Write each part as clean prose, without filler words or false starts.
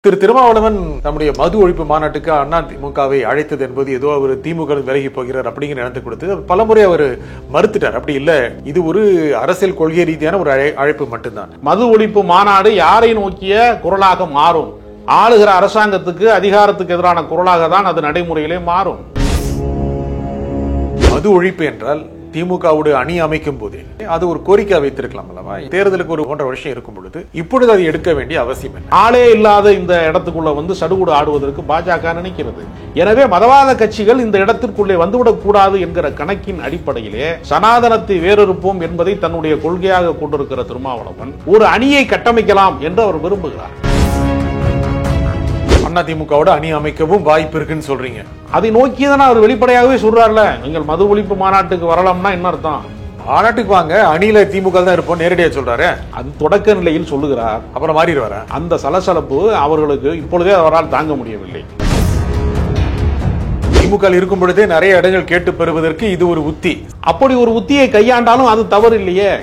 திரு திருமாவளவன் நம்முடைய மது ஒழிப்பு மாநாட்டுக்கு அதிமுகவை அழைத்தது என்பது ஏதோ அவர் திமுக விலகி போகிறார் அப்படிங்கிற இடத்தை கொடுத்து பலமுறை அவர் மறுத்துட்டார். அப்படி இல்ல, இது ஒரு அரசியல் கொள்கை ரீதியான ஒரு அழைப்பு மட்டும்தான். மது ஒழிப்பு மாநாடு யாரை நோக்கிய குரலாக மாறும்? ஆளுகிற அரசாங்கத்துக்கு அதிகாரத்துக்கு எதிரான குரலாக தான் அது நடைமுறையிலே மாறும். மது ஒழிப்பு என்றால் திமுகவோடு அணி அமைக்கும் போதே அது ஒரு கோரிக்கை வைத்திருக்கலாம் அல்லவா? தேர்தலுக்கு ஒரு போன்ற விஷயம் இருக்கும் பொழுது இப்பொழுது அதை எடுக்க வேண்டிய அவசியம் என்ன? ஆளே இல்லாத இந்த இடத்துக்குள்ள சடுகுடு ஆடுவதற்கு பாஜக நினைக்கிறது. எனவே மதவாத கட்சிகள் இந்த இடத்திற்குள்ளே வந்துவிடக் கூடாது என்கிற கணக்கின் அடிப்படையிலே சனாதனத்தை வேறறுப்போம் என்பதை தன்னுடைய கொள்கையாக கொண்டிருக்கிற திருமாவளவன் ஒரு அணியை கட்டமைக்கலாம் என்று அவர் விரும்புகிறார். அதிமுகவோட அணி அமைக்கவும் வாய்ப்பு இருக்குன்னு சொல்றீங்க. அதை நோக்கியதான அவர் வெளிப்படையாகவே சொல்றாருல, நீங்கள் மது ஒழிப்பு மாநாட்டுக்கு வரலாம்னா என்ன அர்த்தம்? மாநாட்டுக்கு வாங்க, அணியில திமுக தான் இருப்போம் நேரடியாக சொல்றாரு. அது தொடக்க நிலையில் சொல்லுகிறார், அப்புறம் மாறிடுவார. அந்த சலசலப்பு அவர்களுக்கு இப்பொழுதே அவரால் தாங்க முடியவில்லை. திமுக இருக்கும் பொழுதே நிறைய இடங்கள் கேட்டு பெறுவதற்கு இது ஒரு உத்தி. அப்படி ஒரு உத்தியை கையாண்டாலும் அது தவறு இல்லையே.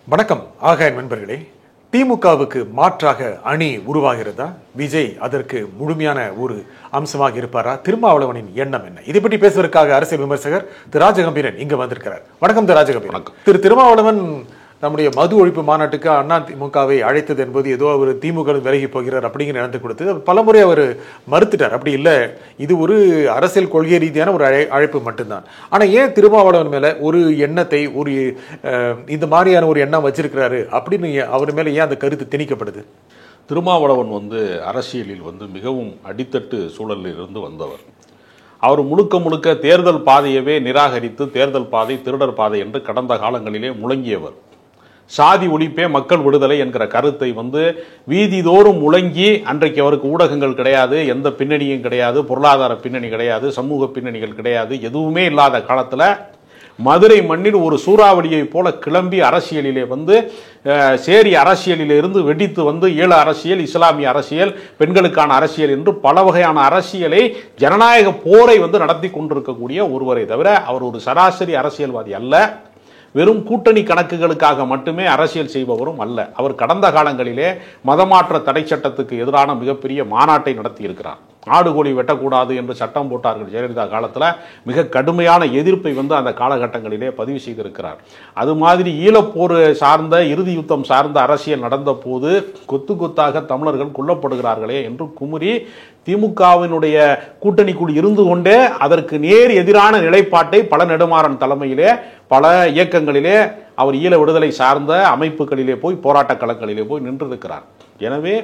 வணக்கம் ஆகாய நண்பர்களே. திமுகவுக்கு மாற்றாக அணி உருவாகிறதா? விஜய் அதற்கு முழுமையான ஒரு அம்சமாக இருப்பாரா? திருமாவளவனின் எண்ணம் என்ன? இதை பற்றி பேசுவதற்காக அரசியல் விமர்சகர் திரு ராஜகம்பீரன் இங்க வந்திருக்கிறார். வணக்கம் திரு ராஜகம்பீரன். வணக்கம். திரு திருமாவளவன் நம்முடைய மது ஒழிப்பு மாநாட்டுக்கு அதிமுகவை அழைத்தது என்பது ஏதோ அவர் திமுக விலகி போகிறார் அப்படிங்கிற இடத்தை கொடுத்து பலமுறை அவர் மறுத்துட்டார். அப்படி இல்லை, இது ஒரு அரசியல் கொள்கை ரீதியான ஒரு அழைப்பு மட்டும்தான். ஆனா ஏன் திருமாவளவன் மேல ஒரு எண்ணத்தை ஒரு இந்த மாதிரியான ஒரு எண்ணம் வச்சிருக்கிறாரு அப்படின்னு அவர் மேல ஏன் அந்த கருத்து திணிக்கப்படுது? திருமாவளவன் அரசியலில் மிகவும் அடித்தட்டு சூழலில் இருந்து வந்தவர். அவர் முழுக்க தேர்தல் பாதையவே நிராகரித்து தேர்தல் பாதை திருடர் பாதை என்று கடந்த காலங்களிலே முழங்கியவர். சாதி ஒழிப்பே மக்கள் விடுதலை என்கிற கருத்தை வீதிதோறும் முழங்கி, அன்றைக்கு அவருக்கு ஊடகங்கள் கிடையாது, எந்த பின்னணியும் கிடையாது, பொருளாதார பின்னணி கிடையாது, சமூக பின்னணிகள் கிடையாது, எதுவுமே இல்லாத காலத்தில் மதுரை மண்ணில் ஒரு சூறாவளியை போல கிளம்பி அரசியலிலே சேரி அரசியலிலே இருந்து வெடித்து ஈழ அரசியல், இஸ்லாமிய அரசியல், பெண்களுக்கான அரசியல் என்று பல வகையான அரசியலை ஜனநாயக போரை நடத்தி கொண்டிருக்கக்கூடிய ஒருவரை தவிர அவர் ஒரு சராசரி அரசியல்வாதி அல்ல. வெறும் கூட்டணி கணக்குகளுக்காக மட்டுமே அரசியல் செய்பவரும் அல்ல. அவர் கடந்த காலங்களிலே மதமாற்ற தடை சட்டத்துக்கு எதிரான மிகப்பெரிய மாநாட்டை நடத்தி இருக்கிறார். ஆடு கோழி வெட்டக்கூடாது என்று சட்டம் போட்டார்கள் ஜெயலலிதா காலத்தில். மிக கடுமையான எதிர்ப்பை அந்த காலகட்டங்களிலே பதிவு செய்திருக்கிறார். அது மாதிரி ஈழப்போர் சார்ந்த இறுதி யுத்தம் சார்ந்த அரசியல் நடந்த போது கொத்து கொத்தாக தமிழர்கள் கொல்லப்படுகிறார்களே என்று குமுறி திமுகவினுடைய கூட்டணிக்குள் இருந்து கொண்டே அதற்கு நேர் எதிரான நிலைப்பாட்டை பல நெடுமாறன் தலைமையிலே பல இயக்கங்களிலே அவர் ஈழ விடுதலை சார்ந்த அமைப்புகளிலே போய் போராட்ட களங்களிலே போய் நின்றிருக்கிறார். எனவே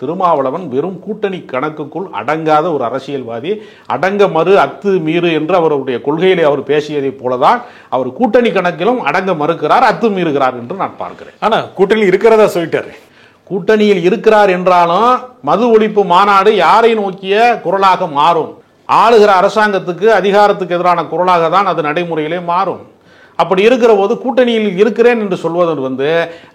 திருமாவளவன் வெறும் கூட்டணி கணக்குக்குள் அடங்காத ஒரு அரசியல்வாதி. அடங்க மறு அத்து மீறு என்று அவருடைய கொள்கையிலே அவர் பேசியதை போலதான் அவர் கூட்டணி கணக்கிலும் அடங்க மறுக்கிறார், அத்து மீறுகிறார் என்று நான் பார்க்கிறேன். ஆனா கூட்டணியில் இருக்கிறதா சொல்லிட்டாரு. கூட்டணியில் இருக்கிறார் என்றாலும் மது ஒழிப்பு மாநாடு யாரை நோக்கிய குரலாக மாறும்? ஆளுகிற அரசாங்கத்துக்கு அதிகாரத்துக்கு எதிரான குரலாக தான் அது நடைமுறையிலே மாறும். அப்படி இருக்கிற போது கூட்டணியில் இருக்கிறேன் என்று சொல்வது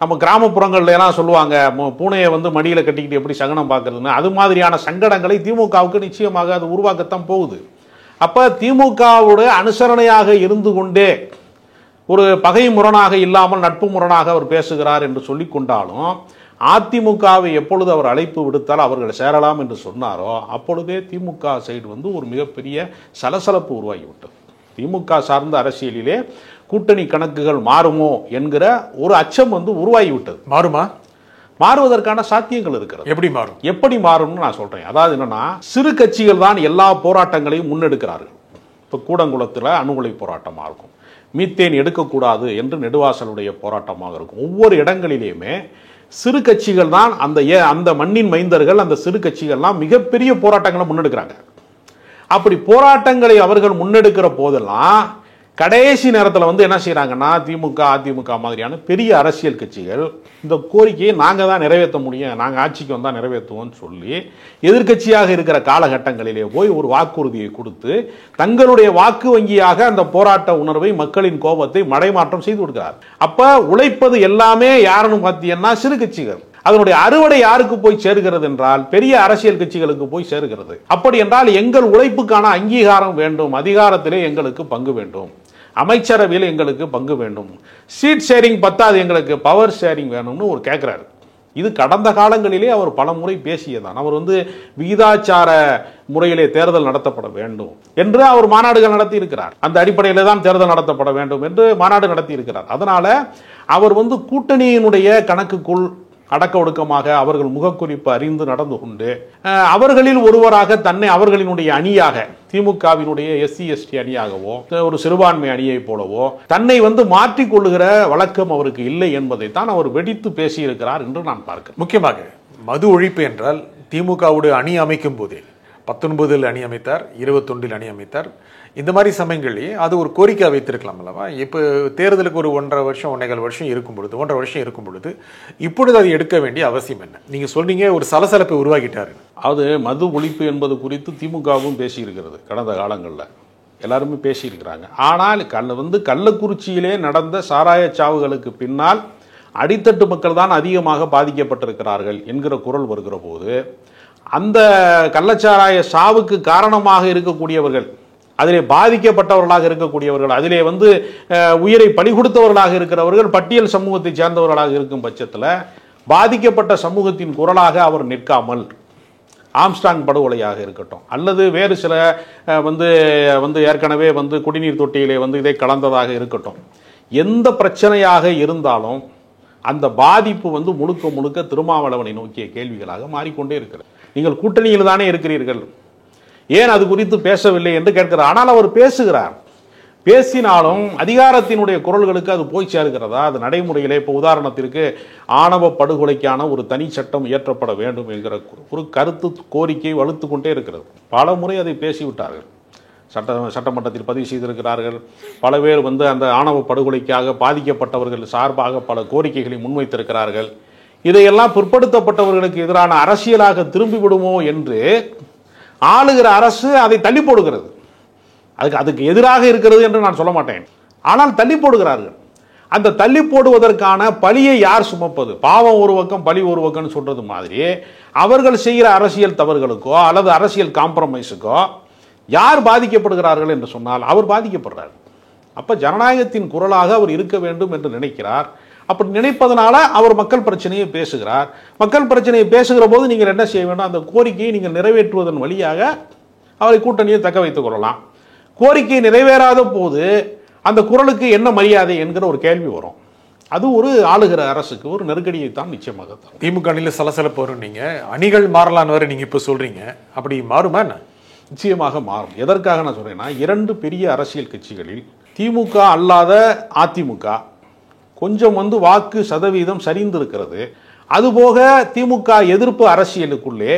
நம்ம கிராமப்புறங்கள்ல எல்லாம் சொல்லுவாங்க, பூனையை மடியில் கட்டிக்கிட்டு எப்படி சகனம் பார்க்கறதுன்னு. அது மாதிரியான சங்கடங்களை திமுகவுக்கு நிச்சயமாக அது உருவாக்கத்தான் போகுது. அப்ப திமுகவோட அனுசரணையாக இருந்து கொண்டே ஒரு பகை முரணாக இல்லாமல் நட்பு முரணாக அவர் பேசுகிறார் என்று சொல்லிக் கொண்டாலும் அதிமுகவை எப்பொழுது அவர் அழைப்பு விடுத்தால் அவர்கள் சேரலாம் என்று சொன்னாரோ அப்பொழுதே திமுக சைடு ஒரு மிகப்பெரிய சலசலப்பு உருவாகிவிட்டது. திமுக சார்ந்த அரசியலிலே கூட்டணி கணக்குகள் மாறுமோ என்கிற ஒரு அச்சம் உருவாகிவிட்டது. மாறுமா? மாறுவதற்கான சாத்தியங்கள் இருக்கிறது. எப்படி மாறும்? எப்படி மாறும்னு நான் சொல்றேன். அதாவது என்னன்னா, சிறு கட்சிகள் தான் எல்லா போராட்டங்களையும் முன்னெடுக்கிறார்கள். இப்போ கூடங்குளத்தில் அணுகுலை போராட்டமாக இருக்கும், மீத்தேன் எடுக்கக்கூடாது என்று நெடுவாசலுடைய போராட்டமாக இருக்கும். ஒவ்வொரு இடங்களிலேயுமே சிறு கட்சிகள் தான் அந்த மண்ணின் மைந்தர்கள், அந்த சிறு கட்சிகள்லாம் மிகப்பெரிய போராட்டங்களை முன்னெடுக்கிறாங்க. அப்படி போராட்டங்களை அவர்கள் முன்னெடுக்கிற போதெல்லாம் கடைசி நேரத்தில் என்ன செய்யறாங்கன்னா, திமுக அதிமுக மாதிரியான பெரிய அரசியல் கட்சிகள் இந்த கோரிக்கையை நாங்கள் தான் நிறைவேற்ற முடியும், நாங்கள் ஆட்சிக்கு வந்தால் நிறைவேற்றுவோம்னு சொல்லி எதிர்கட்சியாக இருக்கிற காலகட்டங்களிலே போய் ஒரு வாக்குறுதியை கொடுத்து தங்களுடைய வாக்கு வங்கியாக அந்த போராட்ட உணர்வை, மக்களின் கோபத்தை மடைமாற்றம் செய்து கொடுக்கிறார். அப்ப உழைப்பது எல்லாமே யாருன்னு பார்த்தீங்கன்னா சிறு கட்சிகள். அதனுடைய அறுவடை யாருக்கு போய் சேர்கிறது என்றால் பெரிய அரசியல் கட்சிகளுக்கு போய் சேர்கிறது. அப்படி என்றால் எங்கள் உழைப்புக்கான அங்கீகாரம் வேண்டும், அதிகாரத்திலே எங்களுக்கு பங்கு வேண்டும், அமைச்சரவையில் எங்களுக்கு பங்கு வேண்டும், சீட் ஷேரிங் பத்தாது எங்களுக்கு பவர் ஷேரிங் வேணும்னு ஒரு கேட்கிறாரு. இது கடந்த காலங்களிலே அவர் பல முறை பேசியதான். அவர் விகிதாச்சார முறையிலே தேர்தல் நடத்தப்பட வேண்டும் என்று அவர் மாநாடுகள் நடத்தி இருக்கிறார். அந்த அடிப்படையில் தான் தேர்தல் நடத்தப்பட வேண்டும் என்று மாநாடு நடத்தி இருக்கிறார். அதனால அவர் கூட்டணியினுடைய கணக்குக்குள் அடக்க ஒடுக்கமாக அவர்கள் முகக்குறிப்பு அறிந்து நடந்து கொண்டு அவர்களில் ஒருவராக தன்னை அவர்களினுடைய அணியாக திமுகவினுடைய எஸ்சி எஸ்டி அணியாகவோ ஒரு சிறுபான்மை அணியை போலவோ தன்னை மாற்றிக் கொள்ளுகிற வழக்கம் அவருக்கு இல்லை என்பதைத்தான் அவர் வெடித்து பேசியிருக்கிறார் என்று நான் பார்க்கிறேன். முக்கியமாக மது ஒழிப்பு என்றால் திமுகவோடு அணி அமைக்கும் போதே 19 அணி அமைத்தார், 21 அணி அமைத்தார். இந்த மாதிரி சமயங்களிலே அது ஒரு கோரிக்கை வைத்திருக்கலாம் அல்லவா? இப்போ தேர்தலுக்கு ஒரு 1.5 வருஷம் 1.25 வருஷம் இருக்கும் பொழுது இப்பொழுது அதை எடுக்க வேண்டிய அவசியம் என்ன? நீங்க சொல்றீங்க ஒரு சலசலப்பை உருவாக்கிட்டாரு. அது மது ஒழிப்பு என்பது குறித்து திமுகவும் பேசியிருக்கிறது. கடந்த காலங்களில் எல்லாருமே பேசியிருக்கிறாங்க. ஆனால் கள்ளக்குறிச்சியிலே நடந்த சாராய சாவுகளுக்கு பின்னால் அடித்தட்டு மக்கள் தான் அதிகமாக பாதிக்கப்பட்டிருக்கிறார்கள் என்கிற குரல் வருகிற போது அந்த கள்ளச்சாராய சாவுக்கு காரணமாக இருக்கக்கூடியவர்கள், அதிலே பாதிக்கப்பட்டவர்களாக இருக்கக்கூடியவர்கள், அதிலே உயிரை பலி கொடுத்தவர்களாக இருக்கிறவர்கள் பட்டியல் சமூகத்தை சேர்ந்தவர்களாக இருக்கும் பட்சத்தில் பாதிக்கப்பட்ட சமூகத்தின் குரலாக அவர் நிற்காமல் ஆம்ஸ்டாங் படுகொலையாக இருக்கட்டும் அல்லது வேறு சில ஏற்கனவே குடிநீர் தொட்டியிலே இதை கலந்ததாக இருக்கட்டும், எந்த பிரச்சனையாக இருந்தாலும் அந்த பாதிப்பு முழுக்க முழுக்க திருமாவளவனை நோக்கிய கேள்விகளாக மாறிக்கொண்டே இருக்கிறது. நீங்கள் கூட்டணியில் தானே இருக்கிறீர்கள், ஏன் அது குறித்து பேசவில்லை என்று கேட்கிறார். ஆனால் அவர் பேசுகிறார். பேசினாலும் அதிகாரத்தினுடைய குரல்களுக்கு அது போய் சேர்கிறதா? அது நடைமுறையிலே இப்போ உதாரணத்திற்கு ஆணவ படுகொலைக்கான ஒரு தனி சட்டம் இயற்றப்பட வேண்டும் என்கிற ஒரு கருத்து கோரிக்கை வலுத்து கொண்டே இருக்கிறது. பல முறை அதை பேசிவிட்டார்கள். சட்டமன்றத்தில் பதிவு செய்திருக்கிறார்கள். பல பேர் அந்த ஆணவ படுகொலைக்காக பாதிக்கப்பட்டவர்கள் சார்பாக பல கோரிக்கைகளை முன்வைத்திருக்கிறார்கள். இதையெல்லாம் பிற்படுத்தப்பட்டவர்களுக்கு எதிரான அரசியலாக திரும்பிவிடுமோ என்று ஆளுகிற அரசு அதை தள்ளி போடுகிறது. அதுக்கு எதிராக இருக்கிறது என்று நான் சொல்ல மாட்டேன், ஆனால் தள்ளி போடுகிறார்கள். அந்த தள்ளி போடுவதற்கான பழியை யார் சுமப்பது? பாவம் ஒரு பக்கம் பழி ஒரு பக்கம் சொல்றது மாதிரி அவர்கள் செய்கிற அரசியல் தவறுகளுக்கோ அல்லது அரசியல் காம்ப்ரமைஸுக்கோ யார் பாதிக்கப்படுகிறார்கள் என்று சொன்னால் அவர் பாதிக்கப்படுறார். அப்ப ஜனநாயகத்தின் குரலாக அவர் இருக்க வேண்டும் என்று நினைக்கிறார். அப்படி நினைப்பதனால அவர் மக்கள் பிரச்சனையை பேசுகிறார். மக்கள் பிரச்சனையை பேசுகிற போது நீங்கள் என்ன செய்ய வேண்டும்? அந்த கோரிக்கையை நீங்கள் நிறைவேற்றுவதன் வழியாக அவரை கூட்டணியை தக்க வைத்துக் கொள்ளலாம். கோரிக்கை நிறைவேறாத போது அந்த குரலுக்கு என்ன மரியாதை என்கிற ஒரு கேள்வி வரும். அது ஒரு ஆளுகிற அரசுக்கு ஒரு நெருக்கடியை தான் நிச்சயமாக தரும். திமுக அணியில் சலசலப்பு வரும். நீங்க அணிகள் மாறலான்னு வரை நீங்க இப்ப சொல்றீங்க, அப்படி மாறுமா? நிச்சயமாக மாறும். எதற்காக நான் சொல்றேன்னா, 2 பெரிய அரசியல் கட்சிகளில் திமுக அல்லாத அதிமுக கொஞ்சம் வாக்கு சதவீதம் சரிந்திருக்கிறது. அதுபோக திமுக எதிர்ப்பு அரசியலுக்குள்ளே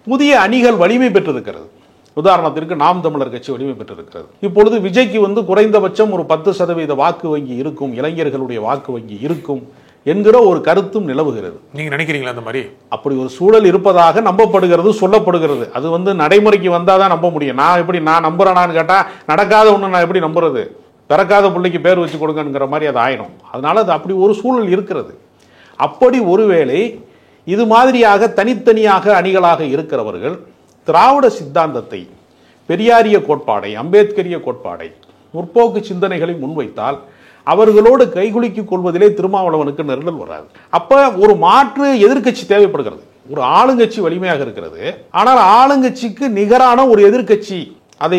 புதிய அணிகள் வலிமை பெற்றிருக்கிறது. உதாரணத்திற்கு நாம் தமிழர் கட்சி வலிமை பெற்றிருக்கிறது. இப்பொழுது விஜய்க்கு குறைந்தபட்சம் ஒரு 10% வாக்கு வங்கி இருக்கும், இளைஞர்களுடைய வாக்கு வங்கி இருக்கும் என்கிற ஒரு கருத்தும் நிலவுகிறது. நீங்க நினைக்கிறீங்களா? அந்த மாதிரி அப்படி ஒரு சூழல் இருப்பதாக நம்பப்படுகிறது, சொல்லப்படுகிறது. அது நடைமுறைக்கு வந்தாதான் நம்ப முடியும். நான் நம்புறேனான்னு கேட்டா நடக்காத ஒண்ணு நான் எப்படி நம்புறது? பிறக்காத பிள்ளைக்கு பேர் வச்சு கொடுங்கிற மாதிரி அது ஆயிடும். அதனால அது அப்படி ஒரு சூழல் இருக்கிறது. அப்படி ஒருவேளை இது மாதிரியாக தனித்தனியாக அணிகளாக இருக்கிறவர்கள் திராவிட சித்தாந்தத்தை, பெரியாரிய கோட்பாடை, அம்பேத்கரிய கோட்பாடை, முற்போக்கு சிந்தனைகளை முன்வைத்தால் அவர்களோடு கைகுலுக்கிக் கொள்வதிலே திருமாவளவனுக்கு நெருடல் வராது. அப்ப ஒரு மாற்று எதிர்க்கட்சி தேவைப்படுகிறது. ஒரு ஆளுங்கட்சி வலிமையாக இருக்கிறது, ஆனால் ஆளுங்கட்சிக்கு நிகரான ஒரு எதிர்க்கட்சி அதை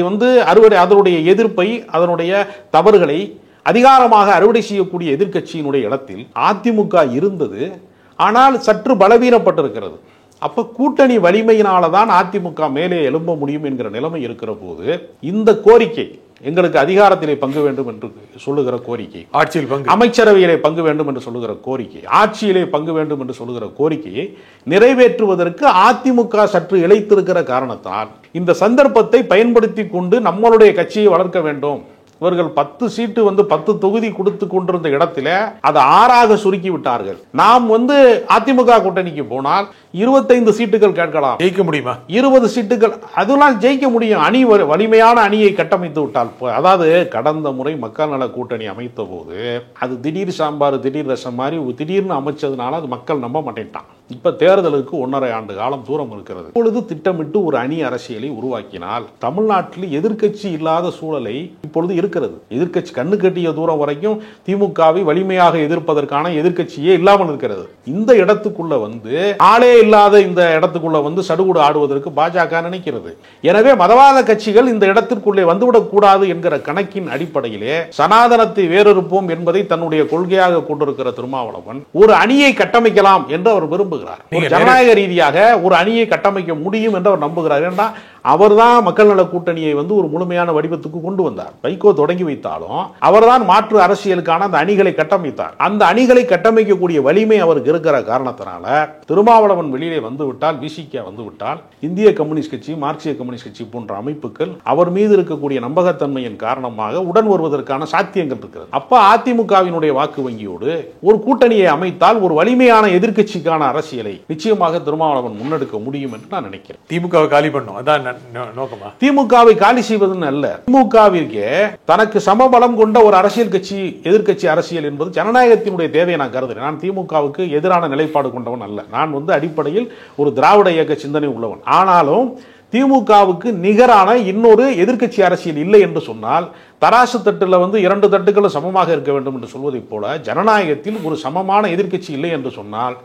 அதனுடைய எதிர்ப்பை, அதனுடைய தவறுகளை அதிகாரமாக அறுவடை செய்யக்கூடிய எதிர்க்கட்சியினுடைய இடத்தில் அதிமுக இருந்தது. ஆனால் சற்று பலவீனப்பட்டிருக்கிறது. அப்ப கூட்டணி வலிமையினால்தான் அதிமுக மேலே எழும்ப முடியும் என்கிற நிலைமை இருக்கிற போது இந்த கோரிக்கை, எங்களுக்கு அதிகாரத்திலே பங்கு வேண்டும் என்று சொல்லுகிற கோரிக்கை, ஆட்சியில் பங்கு, அமைச்சரவையிலே பங்கு வேண்டும் என்று சொல்லுகிற கோரிக்கை, ஆட்சியிலே பங்கு வேண்டும் என்று சொல்லுகிற கோரிக்கையை நிறைவேற்றுவதற்கு அதிமுக சற்று இழைத்திருக்கிற காரணத்தால் இந்த சந்தர்ப்பத்தை பயன்படுத்தி கொண்டு நம்மளுடைய கட்சியை வளர்க்க வேண்டும், இவர்கள் 10 சீட்டு 10 தொகுதி கொடுத்து கொண்டிருந்த இடத்துல அதை 6ஆக சுருக்கி விட்டார்கள். நாம் அதிமுக கூட்டணிக்கு போனால் 25 சீட்டுகள் கேட்கலாம். ஜெயிக்க முடியுமா? 20 சீட்டுகள் அதெல்லாம் ஜெயிக்க முடியும். அணி வலிமையான அணியை கட்டமைத்து விட்டால். அதாவது கடந்த முறை மக்கள் நல கூட்டணி அமைத்த போது அது திடீர் சாம்பார் திடீர் ரசம் மாதிரி திடீர்னு அமைச்சதுனால அது மக்கள் நம்ப மாட்டேன்ட்டான். இப்ப தேர்தலுக்கு 1.5 ஆண்டு காலம் தூரம் இருக்கிறது. இப்பொழுது திட்டமிட்டு ஒரு அணி அரசியலை உருவாக்கினால் தமிழ்நாட்டில் எதிர்க்கட்சி இல்லாத சூழலை இப்பொழுது இருக்கிறது. எதிர்க்கட்சி கண்ணு கட்டிய தூரம் வரைக்கும் திமுகவை வலிமையாக எதிர்ப்பதற்கான எதிர்க்கட்சியே இல்லாமல் இருக்கிறது. இந்த இடத்துக்குள்ள ஆளே இல்லாத இந்த இடத்துக்குள்ள சடுகுடு ஆடுவதற்கு பாஜக நினைக்கிறது. எனவே மதவாத கட்சிகள் இந்த இடத்திற்குள்ளே வந்துவிடக் கூடாது என்கிற கணக்கின் அடிப்படையிலே சனாதனத்தை வேறறுப்போம் என்பதை தன்னுடைய கொள்கையாக கொண்டிருக்கிற திருமாவளவன் ஒரு அணியை கட்டமைக்கலாம் என்று அவர் விரும்புகிறார். ஜனநாயக ரீதியாக ஒரு அணியை கட்டமைக்க முடியும் என்று அவர் நம்புகிறார். ஏன்னா அவர்தான் மக்கள் நல கூட்டணியை ஒரு முழுமையான வடிவத்துக்கு கொண்டு வந்தார். வைகோ தொடங்கி வைத்தாலும் அவர்தான் மாற்று அரசியலுக்கான அந்த அணிகளை கட்டமைத்தார். அந்த அணிகளை கட்டமைக்கக்கூடிய வலிமை அவருக்கு இருக்கிற காரணத்தினால திருமாவளவன் வெளியிலே வந்துவிட்டால், விசிக வந்துவிட்டால், இந்திய கம்யூனிஸ்ட் கட்சி, மார்க்சிய கம்யூனிஸ்ட் கட்சி போன்ற அமைப்புகள் அவர் மீது இருக்கக்கூடிய நம்பகத்தன்மையின் காரணமாக உடன் வருவதற்கான சாத்தியங்கள் இருக்கிறது. அப்ப அதிமுகவினுடைய வாக்கு வங்கியோடு ஒரு கூட்டணியை அமைத்தால் ஒரு வலிமையான எதிர்க்கட்சிக்கான அரசியலை நிச்சயமாக திருமாவளவன் முன்னெடுக்க முடியும் என்று நான் நினைக்கிறேன். திமுகவை காலி பண்ணும் அதான் நோக்கமா? திமுகவை காலி செய்வதுன்னு அல்ல. திமுகவிற்கு தனக்கு சமபலம் கொண்ட ஒரு அரசியல் கட்சி, எதிர்க்கட்சி அரசியல் என்பது ஜனநாயகத்தினுடைய தேவையை நான் கருதுகிறேன். நான் திமுகவுக்கு எதிரான நிலைப்பாடு கொண்டவன் அல்ல. நான் அடிப்படையில் ஒரு திராவிட இயக்க சிந்தனை உள்ளவன். ஆனாலும் திமுகவுக்கு நிகரான இன்னொரு எதிர்க்கட்சி அரசியல் இல்லை என்று சொன்னால், தராசு தட்டுல 2 தட்டுகளும் சமமாக இருக்க வேண்டும் என்று சொல்வதை போல ஜனநாயகத்தில் ஒரு சமமான எதிர்க்கட்சி இல்லை என்று சொன்னால்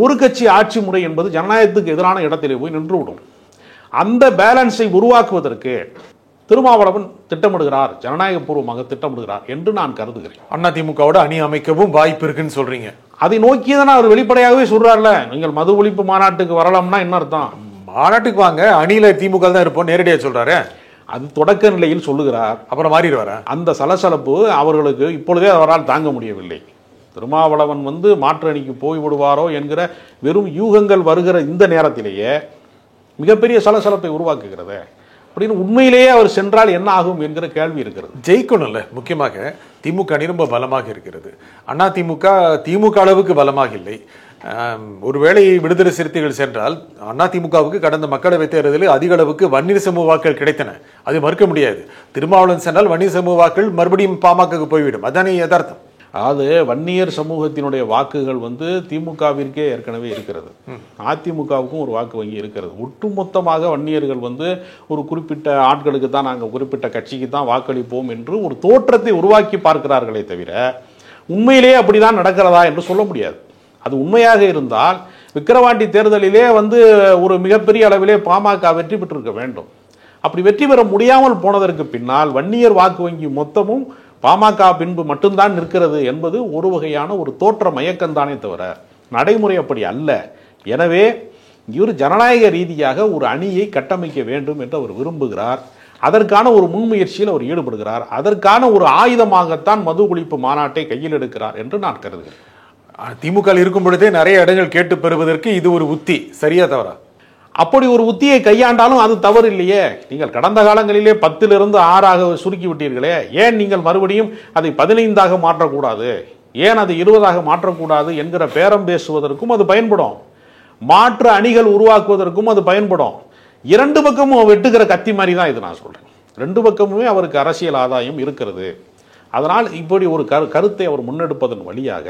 ஒரு கட்சி ஆட்சி முறை என்பது ஜனநாயகத்துக்கு எதிரான இடத்திலே போய் நின்றுவிடும். அந்த பேலன்ஸை உருவாக்குவதற்கு திருமாவளவன் திட்டமிடுகிறார், ஜனநாயக பூர்வமாக திட்டமிடுகிறார் என்று நான் கருதுகிறேன். அதிமுகவோட அணி அமைக்கவும் வாய்ப்பு இருக்குன்னு சொல்றீங்க. அதை நோக்கியதான அவர் வெளிப்படையாகவே சொல்றாருல, நீங்கள் மது ஒழிப்பு மாநாட்டுக்கு வரலாம்னா என்ன அர்த்தம்? மாநாட்டுக்கு வாங்க, அணியில திமுக தான் இருப்போம் நேரடியாக சொல்றாரு. அது தொடக்க நிலையில் சொல்லுகிறார், அப்புறம் மாறிடுவார. அந்த சலசலப்பு அவர்களுக்கு இப்பொழுதே அவரால் தாங்க முடியவில்லை. திருமாவளவன் மாற்று அணிக்கு போய்விடுவாரோ என்கிற வெறும் யூகங்கள் வருகிற இந்த நேரத்திலேயே மிகப்பெரிய சலசலப்பை உருவாக்குகிறது. அப்படின்னு உண்மையிலேயே அவர் சென்றால் என்ன ஆகும் என்கிற கேள்வி இருக்கிறது. ஜெயிக்கணும்ல. முக்கியமாக திமுக அணி ரொம்ப பலமாக இருக்கிறது. திமுக அளவுக்கு பலமாக இல்லை. ஒருவேளை விடுதலை சிறுத்தைகள் சென்றால் அதிமுகவுக்கு கடந்த மக்களவை தேர்தலில் அதிக அளவுக்கு வன்னியர் சமூக வாக்கள் கிடைத்தன. அது மறுக்க முடியாது. திருமாவளவன் சென்றால் வன்னியர் சமூக வாக்கள் மறுபடியும் பாமகக்கு போய்விடும். அதானே யதார்த்தம். அது வன்னியர் சமூகத்தினுடைய வாக்குகள் திமுகவிற்கே ஏற்கனவே இருக்கிறது. அதிமுகவுக்கும் ஒரு வாக்கு வங்கி இருக்கிறது. ஒட்டுமொத்தமாக வன்னியர்கள் ஒரு குறிப்பிட்ட ஆட்களுக்கு தான், நாங்கள் குறிப்பிட்ட கட்சிக்கு தான் வாக்களிப்போம் என்று ஒரு தோற்றத்தை உருவாக்கி பார்க்கிறார்களே தவிர உண்மையிலேயே அப்படிதான் நடக்கிறதா என்று சொல்ல முடியாது. அது உண்மையாக இருந்தால் விக்கிரவாண்டி தேர்தலிலே ஒரு மிகப்பெரிய அளவிலே பாமக வெற்றி பெற்றிருக்க வேண்டும். அப்படி வெற்றி பெற முடியாமல் போனதற்கு பின்னால் வன்னியர் வாக்கு வங்கி மொத்தமும் பாமக பின்பு மட்டும்தான் நிற்கிறது என்பது ஒரு வகையான ஒரு தோற்ற மயக்கம்தானே தவிர நடைமுறை அப்படி அல்ல. எனவே இவர் ஜனநாயக ரீதியாக ஒரு அணியை கட்டமைக்க வேண்டும் என்று அவர் விரும்புகிறார். அதற்கான ஒரு முன்முயற்சியில் அவர் ஈடுபடுகிறார். அதற்கான ஒரு ஆயுதமாகத்தான் மது ஒழிப்பு மாநாட்டை கையில் எடுக்கிறார் என்று நான் கருதுகிறேன். திமுக இருக்கும் பொழுதே நிறைய இடங்கள் கேட்டு பெறுவதற்கு இது ஒரு உத்தி. சரியா தவறா? அப்படி ஒரு உத்தியை கையாண்டாலும் அது தவறு இல்லையே. நீங்கள் கடந்த காலங்களிலே 10லிருந்து 6ஆக சுருக்கி விட்டீர்களே, ஏன் நீங்கள் மறுபடியும் அதை 15ஆக மாற்றக்கூடாது, ஏன் அதை 20ஆக மாற்றக்கூடாது என்கிற பேரம் பேசுவதற்கும் அது பயன்படும். மாற்று அணிகள் உருவாக்குவதற்கும் அது பயன்படும். 2 பக்கமும் வெட்டுகிற கத்தி மாதிரி தான் இது. நான் சொல்றேன், 2 பக்கமுமே அவருக்கு அரசியல் ஆதாயம் இருக்கிறது. அதனால் இப்படி ஒரு கருத்தை அவர் முன்னெடுப்பதன் வழியாக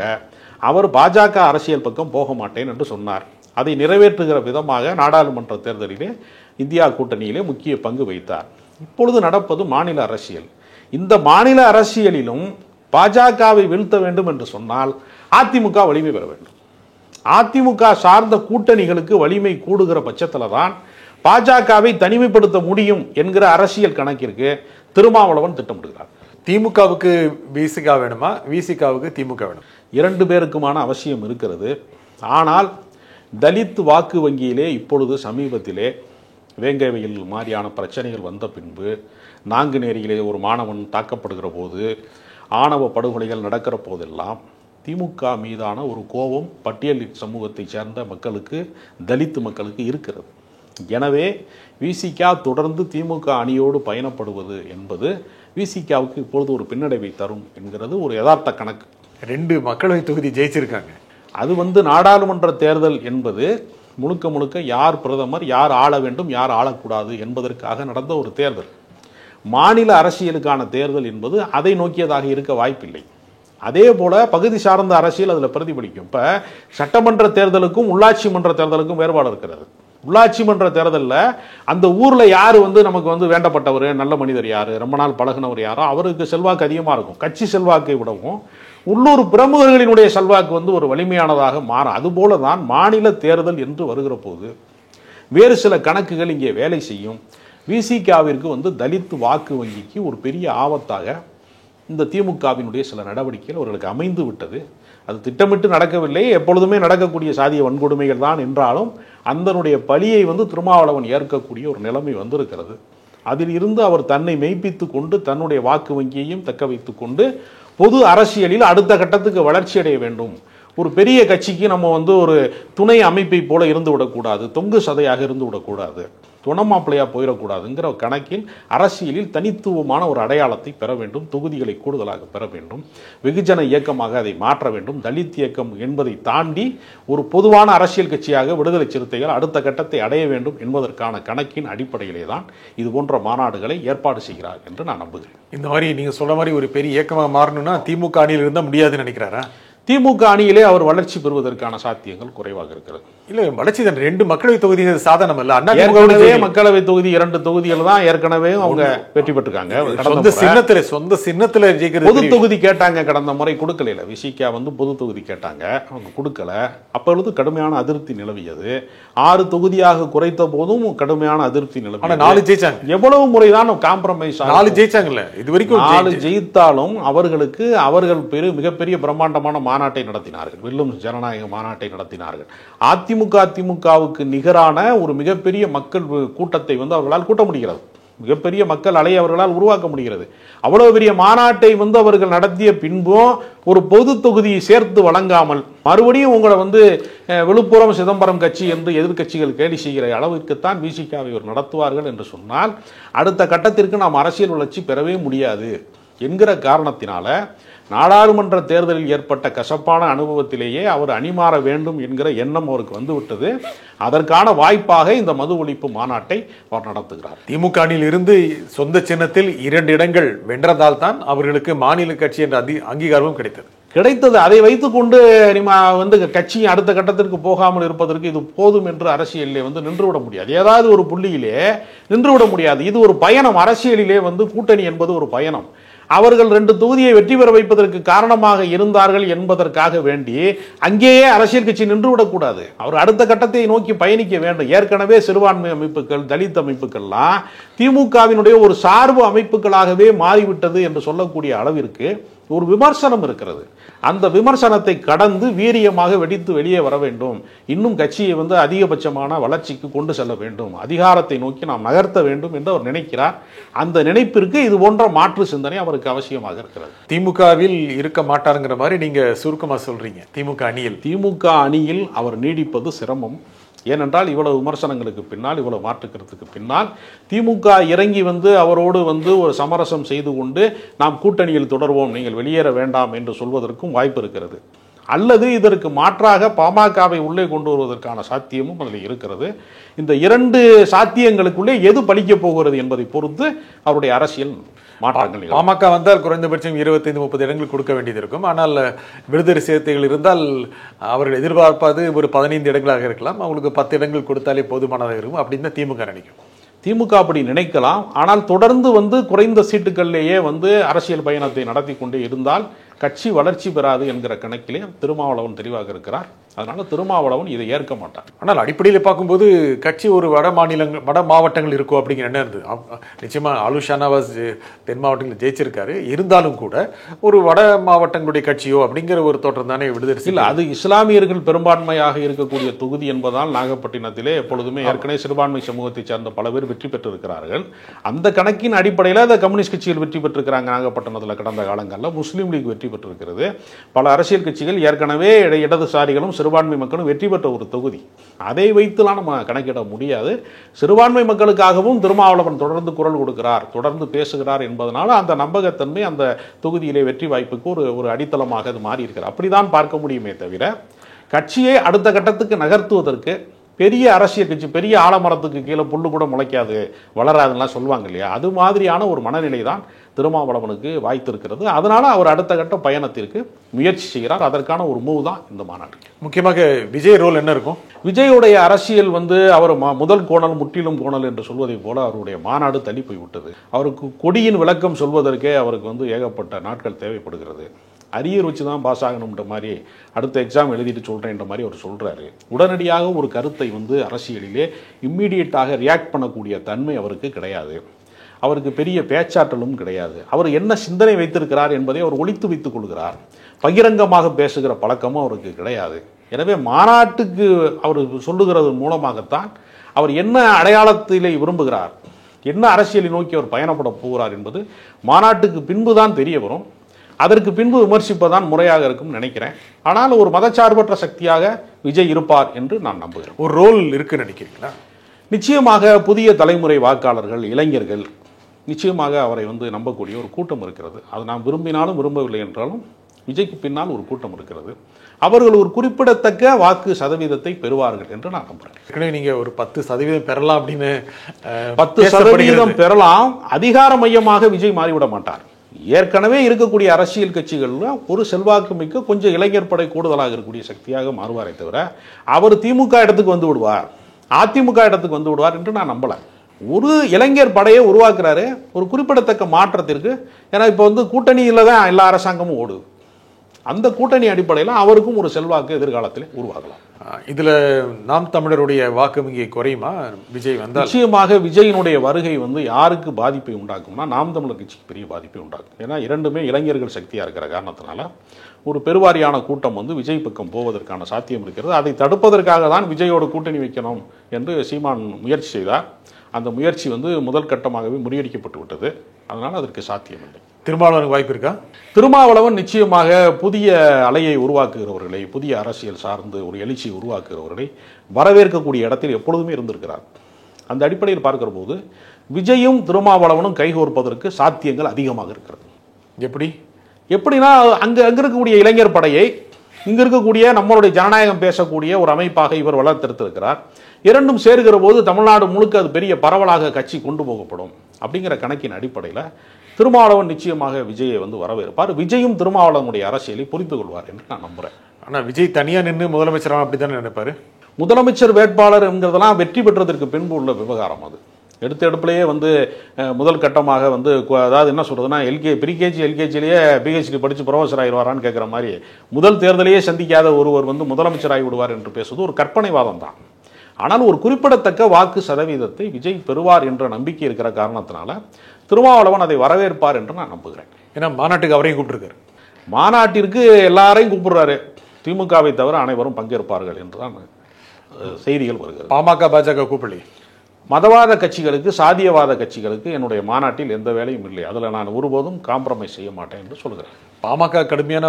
அவர் பாஜக அரசியல் பக்கம் போக மாட்டேன் என்று சொன்னார். அதை நிறைவேற்றுகிற விதமாக நாடாளுமன்ற தேர்தலிலே இந்தியா கூட்டணியிலே முக்கிய பங்கு வைத்தார். இப்பொழுது நடப்பது மாநில அரசியல். இந்த மாநில அரசியலிலும் பாஜகவை வீழ்த்த வேண்டும் என்று சொன்னால் அதிமுக வலிமை பெற வேண்டும். அதிமுக சார்ந்த கூட்டணிகளுக்கு வலிமை கூடுகிற பட்சத்தில் தான் பாஜகவை தனிமைப்படுத்த முடியும் என்கிற அரசியல் கணக்கிற்கு திருமாவளவன் திட்டமிடுகிறார். திமுகவுக்கு விசிக வேணுமா, விசிகாவுக்கு திமுக வேணும்? 2 பேருக்குமான அவசியம் இருக்கிறது. ஆனால் தலித் வாக்கு வங்கியிலே இப்பொழுது சமீபத்திலே வேங்கைவயல் மாதிரியான பிரச்சனைகள் வந்த பின்பு, நாங்குநேரியிலே ஒரு மாணவன் தாக்கப்படுகிற போது, ஆணவ படுகொலைகள் நடக்கிற போதெல்லாம் திமுக மீதான ஒரு கோபம் பட்டியல் சமூகத்தை சேர்ந்த மக்களுக்கு, தலித் மக்களுக்கு இருக்கிறது. எனவே விசிக தொடர்ந்து திமுக அணியோடு பயணப்படுவது என்பது விசிகாவுக்கு இப்பொழுது ஒரு பின்னடைவை தரும் என்கிறது ஒரு யதார்த்த கணக்கு. 2 மக்களவை தொகுதி ஜெயிச்சிருக்காங்க. அது நாடாளுமன்ற தேர்தல் என்பது முழுக்க முழுக்க யார் பிரதமர், யார் ஆள வேண்டும், யார் ஆளக்கூடாது என்பதற்காக நடந்த ஒரு தேர்தல். மாநில அரசியலுக்கான தேர்தல் என்பது அதை நோக்கியதாக இருக்க வாய்ப்பில்லை. அதே போல பகுதி சார்ந்த அரசியல் அதில் பிரதிபலிக்கும். இப்போ சட்டமன்ற தேர்தலுக்கும் உள்ளாட்சி மன்ற தேர்தலுக்கும் வேறுபாடு இருக்கிறது. உள்ளாட்சி மன்ற தேர்தலில் அந்த ஊரில் யார் நமக்கு வேண்டப்பட்டவர், நல்ல மனிதர் யார், ரொம்ப நாள் பழகினவர் யாரோ அவருக்கு செல்வாக்கு அதிகமாக இருக்கும். கட்சி செல்வாக்கை விடவும் உள்ளூர் பிரமுகர்களினுடைய செல்வாக்கு ஒரு வலிமையானதாக மாறும். அதுபோல தான் மாநில தேர்தல் என்று வருகிற போது வேறு சில கணக்குகள் இங்கே வேலை செய்யும். விசிகாவிற்கு தலித் வாக்கு வங்கிக்கு ஒரு பெரிய ஆபத்தாக இந்த திமுகவினுடைய சில நடவடிக்கைகள் அவர்களுக்கு அமைந்து விட்டது. அது திட்டமிட்டு நடக்கவில்லை, எப்பொழுதுமே நடக்கக்கூடிய சாதிய வன்கொடுமைகள் தான் என்றாலும் அதனுடைய பழியை திருமாவளவன் ஏற்கக்கூடிய ஒரு நிலைமை வந்திருக்கிறது. அதில் இருந்து அவர் தன்னை மெய்ப்பித்து கொண்டு தன்னுடைய வாக்கு வங்கியையும் தக்க வைத்து கொண்டு பொது அரசியலில் அடுத்த கட்டத்துக்கு வளர்ச்சி அடைய வேண்டும். ஒரு பெரிய கட்சிக்கு நம்ம ஒரு துணை அமைப்பை போல இருந்து விடக்கூடாது, தொங்கு சதையாக இருந்து விடக்கூடாது, துணமாப்பிள்ளையா போயிடக்கூடாதுங்கிற கணக்கில் அரசியலில் தனித்துவமான ஒரு அடையாளத்தை பெற வேண்டும், தொகுதிகளை கூடுதலாக பெற வேண்டும், வெகுஜன இயக்கமாக அதை மாற்ற வேண்டும். தலித் இயக்கம் என்பதை தாண்டி ஒரு பொதுவான அரசியல் கட்சியாக விடுதலை சிறுத்தைகள் அடுத்த கட்டத்தை அடைய வேண்டும் என்பதற்கான கணக்கின் அடிப்படையிலே தான் இது போன்ற மாநாடுகளை ஏற்பாடு செய்கிறார் என்று நான் நம்புகிறேன். இந்த மாதிரி நீங்க சொல்ற மாதிரி ஒரு பெரிய இயக்கமாக மாறணும்னா திமுக அணியில் இருந்தால் முடியாதுன்னு நினைக்கிறாரா? திமுக அணியிலே அவர் வளர்ச்சி பெறுவதற்கான சாத்தியங்கள் குறைவாக இருக்கிறது. இல்ல வளர்ச்சி தான் 2 மக்களவை தொகுதி சாதனம் அல்ல. ஏற்கனவே மக்களவை தொகுதி 2 தொகுதிகள் தான் ஏற்கனவே அவங்க வெற்றி பெற்றிருக்காங்க. சொந்த சின்னத்துல ஜெயிக்கிறது. பொது தொகுதி கேட்டாங்க, கடந்த முறை கொடுக்கல. விசிகா பொது தொகுதி கேட்டாங்க, அவங்க கொடுக்கல. அப்பொழுது கடுமையான அதிருப்தி நிலவியது. 6 தொகுதியாக குறைத்த போதும் கடுமையான அதிருப்தி நிலவியது. 4 ஜெயிச்சாங்க. எவ்வளவு முறைதான் காம்ப்ரமைஸ்? 4 ஜெயிச்சாங்கல்ல இது வரைக்கும். 4 ஜெயித்தாலும் அவர்கள் மிகப்பெரிய பிரம்மாண்டமான மாநாட்டை நடத்தினார்கள், வெல்லும் ஜனநாயக மாநாட்டை நடத்தினார்கள். திமுகவுக்கு நிகரான ஒரு மிகப்பெரிய மக்கள் கூட்டத்தை அவர்களால் கூட்ட முடிகிறது, மிகப்பெரிய மக்கள் அலையை அவர்களால் உருவாக்க முடிகிறது. அவ்வளவு பெரிய மாநாட்டை அவர்கள் நடத்திய பின்பும் ஒரு பொது தொகுதியை சேர்த்து வழங்காமல் மறுபடியும் உங்களை விழுப்புரம் சிதம்பரம் கட்சி என்று எதிர்கட்சிகள் கேலி செய்கிற அளவிற்குத்தான் விசிகாவை நடத்துவார்கள் என்று சொன்னால் அடுத்த கட்டத்திற்கு நாம் அரசியல் வளர்ச்சி பெறவே முடியாது என்கிற காரணத்தினால நாடாளுமன்ற தேர்தலில் ஏற்பட்ட கசப்பான அனுபவத்திலேயே அவர் அணிமாற வேண்டும் என்கிற எண்ணம் அவருக்கு வந்துவிட்டது. அதற்கான வாய்ப்பாக இந்த மது ஒழிப்பு மாநாட்டை அவர் நடத்துகிறார். திமுக அணியில் இருந்து சொந்த சின்னத்தில் 2 இடங்கள் வென்றதால் தான் அவர்களுக்கு மாநில கட்சி என்ற அங்கீகாரமும் கிடைத்தது. அதை வைத்துக்கொண்டு கட்சி அடுத்த கட்டத்திற்கு போகாமல் இருப்பதற்கு இது போதும் என்று அரசியலிலே நின்றுவிட முடியாது. ஏதாவது ஒரு புள்ளியிலே நின்றுவிட முடியாது. இது ஒரு பயணம். அரசியலிலே கூட்டணி என்பது ஒரு பயணம். அவர்கள் 2 தொகுதியை வெற்றி பெற வைப்பதற்கு காரணமாக இருந்தார்கள் என்பதற்காக வேண்டி அங்கேயே அரசியல் கட்சி நின்றுவிடக்கூடாது. அவர் அடுத்த கட்டத்தை நோக்கி பயணிக்க வேண்டும். ஏற்கனவே சிறுபான்மை அமைப்புகள், தலித் அமைப்புகள்லாம் திமுகவினுடைய ஒரு சார்பு அமைப்புகளாகவே மாறிவிட்டது என்று சொல்லக்கூடிய அளவிற்கு ஒரு விமர்சனம் இருக்கிறது. அந்த விமர்சனத்தை கடந்து வீரியமாக வெடித்து வெளியே வர வேண்டும். இன்னும் கட்சியை அதிகபட்சமான வளர்ச்சிக்கு கொண்டு செல்ல வேண்டும், அதிகாரத்தை நோக்கி நாம் நகர்த்த வேண்டும் என்று அவர் நினைக்கிறார். அந்த நினைப்பிற்கு இது போன்ற மாற்று சிந்தனை அவருக்கு அவசியமாக இருக்கிறது. திமுகவில் இருக்க மாட்டாருங்கிற மாதிரி நீங்க சுருக்கமா சொல்றீங்க. திமுக அணியில் அவர் நீடிப்பது சிரமம். ஏனென்றால் இவ்வளவு விமர்சனங்களுக்கு பின்னால், இவ்வளவு மாற்றுக்கிறதுக்கு பின்னால் திமுக இறங்கி அவரோடு ஒரு சமரசம் செய்து கொண்டு நாம் கூட்டணியில் தொடர்வோம், நீங்கள் வெளியேற வேண்டாம் என்று சொல்வதற்கும் வாய்ப்பு இருக்கிறது. அல்லது இதற்கு மாற்றாக பாமகவை உள்ளே கொண்டு வருவதற்கான சாத்தியமும் அதில் இருக்கிறது. இந்த 2 சாத்தியங்களுக்குள்ளே எது பலிக்க போகிறது என்பதை பொறுத்து அவருடைய அரசியல் மாற்றங்கள். பாமக வந்தால் குறைந்தபட்சம் 25-30 இடங்கள் கொடுக்க வேண்டியது இருக்கும். ஆனால் விடுதலை சிறுத்தைகள் இருந்தால் அவர்கள் எதிர்பார்ப்பது ஒரு 15 இடங்களாக இருக்கலாம். அவங்களுக்கு 10 இடங்கள் கொடுத்தாலே போதுமானதாக இருக்கும் அப்படின்னு தான் திமுக நினைக்கும். திமுக அப்படி நினைக்கலாம். ஆனால் தொடர்ந்து குறைந்த சீட்டுகளிலேயே அரசியல் பயணத்தை நடத்தி கொண்டே இருந்தால் கட்சி வளர்ச்சி பெறாது என்கிற கணக்கிலே திருமாவளவன் தெளிவாக இருக்கிறார். அதனால திருமாவளவன் இதை ஏற்க மாட்டார். ஆனால் அடிப்படையில் பார்க்கும்போது கட்சி ஒரு வட மாவட்டங்கள் இருக்கும் அப்படிங்கிற என்ன இருந்தது. நிச்சயமா ஆலு ஷானவாஸ் தென் மாவட்டங்களில் ஜெயிச்சிருக்காரு. இருந்தாலும் கூட ஒரு வட மாவட்டங்களுடைய கட்சியோ அப்படிங்கிற ஒரு தோற்றம் தானே விடுதலை. இல்லை, அது இஸ்லாமியர்கள் பெரும்பான்மையாக இருக்கக்கூடிய தொகுதி என்பதால் நாகப்பட்டினத்திலே எப்பொழுதுமே ஏற்கனவே சிறுபான்மை சமூகத்தை சேர்ந்த பல பேர் வெற்றி பெற்றிருக்கிறார்கள். அந்த கணக்கின் அடிப்படையில் அந்த கம்யூனிஸ்ட் கட்சிகள் வெற்றி பெற்றிருக்கிறாங்க. நாகப்பட்டினத்தில் கடந்த காலங்களில் முஸ்லீம் லீக் வெற்றி வெற்றி பெற்றிருக்கிறது. பல அரசியல் கட்சிகள் ஏற்கனவே இடதுசாரிகளும் சிறுபான்மை மக்களும் வெற்றி பெற்ற ஒரு தொகுதி. அதை வைத்துலாம் நம்ம கணக்கிட முடியாது. சிறுபான்மை மக்களுக்காகவும் திருமாவளவன் தொடர்ந்து குரல் கொடுக்கிறார், தொடர்ந்து பேசுகிறார் என்பதனால அந்த நம்பகத்தன்மை அந்த தொகுதியிலே வெற்றி வாய்ப்புக்கு ஒரு அடித்தளமாக அது மாறி இருக்கிறார். அப்படிதான் பார்க்க முடியுமே தவிர கட்சியை அடுத்த கட்டத்துக்கு நகர்த்துவதற்கு பெரிய அரசியல் கட்சி பெரிய ஆலமரத்துக்கு கீழே புல்லு கூட முளைக்காது வளராதுலாம் சொல்லுவாங்க இல்லையா, அது மாதிரியான ஒரு மனநிலை தான் திருமாவளவனுக்கு வாய்த்திருக்கிறது. அதனால அவர் அடுத்த கட்ட பயணத்திற்கு முயற்சி செய்கிறார். அதற்கான ஒரு மூவ் தான் இந்த மாநாடு. முக்கியமாக விஜய் ரோல் என்ன இருக்கும்? விஜயுடைய அரசியல் அவர் முதல் கோணல் முற்றிலும் கோணல் என்று சொல்வதை போல அவருடைய மாநாடு தள்ளி போய்விட்டது. அவருக்கு கொடியின் விளக்கம் சொல்வதற்கே அவருக்கு ஏகப்பட்ட நாட்கள் தேவைப்படுகிறது. அரியர் வச்சு தான் பாஸ் ஆகணுன்ற மாதிரி அடுத்த எக்ஸாம் எழுதிட்டு சொல்கிறேன்ற மாதிரி அவர் சொல்கிறாரு. உடனடியாக ஒரு கருத்தை அரசியலிலே இம்மீடியட்டாக ரியாக்ட் பண்ணக்கூடிய தன்மை அவருக்கு கிடையாது. அவருக்கு பெரிய பேச்சாற்றலும் கிடையாது. அவர் என்ன சிந்தனை வைத்திருக்கிறார் என்பதை அவர் ஒளித்து வைத்துக் கொள்கிறார். பகிரங்கமாக பேசுகிற பழக்கமும் அவருக்கு கிடையாது. எனவே மாநாட்டுக்கு அவர் சொல்லுகிறது மூலமாகத்தான் அவர் என்ன அடையாளத்திலே விரும்புகிறார், என்ன அரசியலை நோக்கி அவர் பயணப்பட போகிறார் என்பது மாநாட்டுக்கு பின்பு தான் தெரிய வரும். அதற்கு பின்பு விமர்சிப்பதான் முறையாக இருக்கும் நினைக்கிறேன். ஆனால் ஒரு மதச்சார்பற்ற சக்தியாக விஜய் இருப்பார் என்று நான் நம்புகிறேன். ஒரு ரோல் இருக்குன்னு நினைக்கிறீங்களா? நிச்சயமாக புதிய தலைமுறை வாக்காளர்கள், இளைஞர்கள் நிச்சயமாக அவரை நம்பக்கூடிய ஒரு கூட்டம் இருக்கிறது. அது நாம் விரும்பினாலும் விரும்பவில்லை என்றாலும் விஜய்க்கு பின்னால் ஒரு கூட்டம் இருக்கிறது. அவர்கள் ஒரு குறிப்பிடத்தக்க வாக்கு சதவீதத்தை பெறுவார்கள் என்று நான் நம்புறேன். நீங்க ஒரு 10% பெறலாம் அப்படின்னு 10% பெறலாம். அதிகார மையமாக விஜய் மாறிவிட மாட்டார். ஏற்கனவே இருக்கக்கூடிய அரசியல் கட்சிகள்ல ஒரு செல்வாக்கு மிக்க கொஞ்சம் இளைஞர் படை கூடுதலாக இருக்கக்கூடிய சக்தியாக மாறுவாரே தவிர அவர் திமுக இடத்துக்கு வந்து விடுவார், அதிமுக இடத்துக்கு வந்து விடுவார் என்று நான் நம்பல. ஒரு இளைஞர் படையை உருவாக்குறாரு ஒரு குறிப்பிடத்தக்க மாற்றத்திற்கு. ஏன்னா இப்போ கூட்டணியில தான் எல்லா அரசாங்கமும் ஓடுது. அந்த கூட்டணி அடிப்படையில் அவருக்கும் ஒரு செல்வாக்கு எதிர்காலத்தில் உருவாகலாம். இதுல நாம் தமிழருடைய வாக்கு இங்கே குறையுமா விஜய் வந்தால்? நிச்சயமாக விஜயினுடைய வருகை யாருக்கு பாதிப்பை உண்டாக்கும்னா நாம் தமிழர் கட்சிக்கு பெரிய பாதிப்பை உண்டாக்கும். ஏன்னா இரண்டுமே இளைஞர்கள் சக்தியா இருக்கிற காரணத்தினால ஒரு பெருவாரியான கூட்டம் விஜய் பக்கம் போவதற்கான சாத்தியம் இருக்கிறது. அதை தடுப்பதற்காக தான் விஜயோட கூட்டணி வைக்கணும் என்று சீமான் முயற்சி செய்தார். அந்த முயற்சி முதல் கட்டமாகவே முறியடிக்கப்பட்டு விட்டது. அதனால அதற்கு சாத்தியம் இல்லை. திருமாவளவனுக்கு வாய்ப்பு இருக்கா? திருமாவளவன் நிச்சயமாக புதிய அலையை உருவாக்குகிறவர்களை, புதிய அரசியல் சார்ந்து ஒரு எழுச்சியை உருவாக்குகிறவர்களை வரவேற்கக்கூடிய இடத்தில் எப்பொழுதுமே இருந்திருக்கிறார். அந்த அடிப்படையில் பார்க்கிற போது விஜயும் திருமாவளவனும் கைகோர்ப்பதற்கு சாத்தியங்கள் அதிகமாக இருக்கிறது. எப்படின்னா அங்க இருக்கக்கூடிய இளைஞர் படையை இங்க இருக்கக்கூடிய நம்மளுடைய ஜனநாயகம் பேசக்கூடிய ஒரு அமைப்பாக இவர் வளர்த்தெடுத்திருக்கிறார். இரண்டும் சேர்கிற போது தமிழ்நாடு முழுக்க அது பெரிய பரவலாக கட்சி கொண்டு போகப்படும். அப்படிங்கிற கணக்கின் அடிப்படையில் திருமாவளவன் நிச்சயமாக விஜயை வரவேற்பார். விஜயும் திருமாவளவனுடைய அரசியலை புரிந்து கொள்வார் என்று நான் நம்புறேன். ஆனா விஜய் தனியா நின்று முதலமைச்சர் அப்படித்தானே நினைப்பாரு. முதலமைச்சர் வேட்பாளர் என்கிறதெல்லாம் வெற்றி பெற்றதற்கு பின்பு உள்ள விவகாரம். அது எடுத்த எடுப்பிலேயே முதல் கட்டமாக அதாவது என்ன சொல்றதுன்னா ப்ரீகேஜி எல்கேஜிலேயே பிஹெச்டி படிச்சு ப்ரொஃபஸர் ஆயிடுவாரான்னு கேட்குற மாதிரி முதல் தேர்தலையே சந்திக்காத ஒருவர் முதலமைச்சர் ஆகிவிடுவார் என்று பேசுவது ஒரு கற்பனைவாதம் தான். ஆனால் ஒரு குறிப்பிடத்தக்க வாக்கு சதவீதத்தை விஜய் பெறுவார் என்ற நம்பிக்கை இருக்கிற காரணத்தினால திருமாவளவன் அதை வரவேற்பார் என்று நான் நம்புகிறேன். ஏன்னா மாநாட்டுக்கு அவரையும் கூப்பிட்டுருக்காரு. மாநாட்டிற்கு எல்லாரையும் கூப்பிடுறாரு. திமுகவை தவிர அனைவரும் பங்கேற்பார்கள் என்றுதான் செய்திகள் வருகிறது. பாமக பாஜக கூப்பிடலை. மதவாத கட்சிகளுக்கு, சாதியவாத கட்சிகளுக்கு என்னுடைய மாநாட்டில் எந்த வேலையும் இல்லை. அதில் நான் ஒருபோதும் காம்ப்ரமைஸ் செய்ய மாட்டேன் என்று சொல்கிறேன். பாமக கடுமையான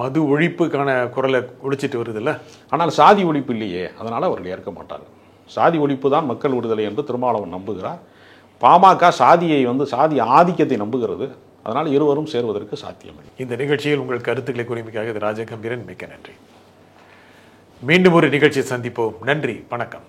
மது ஒழிப்புக்கான குரலை ஒழிச்சிட்டு வருது இல்லை. ஆனால் சாதி ஒழிப்பு இல்லையே, அதனால் அவர்கள் ஏற்க மாட்டார்கள். சாதி ஒழிப்பு தான் மக்கள் விடுதலை என்று திருமாவளவன் நம்புகிறார். பாமக சாதியை சாதி ஆதிக்கத்தை நம்புகிறது. அதனால் இருவரும் சேர்வதற்கு சாத்தியமில்லை. இந்த நிகழ்ச்சியில் உங்கள் கருத்துக்களை கூறியமைக்காக ராஜகம்பீரன் மிக்க நன்றி. மீண்டும் ஒரு நிகழ்ச்சியை சந்திப்போம். நன்றி, வணக்கம்.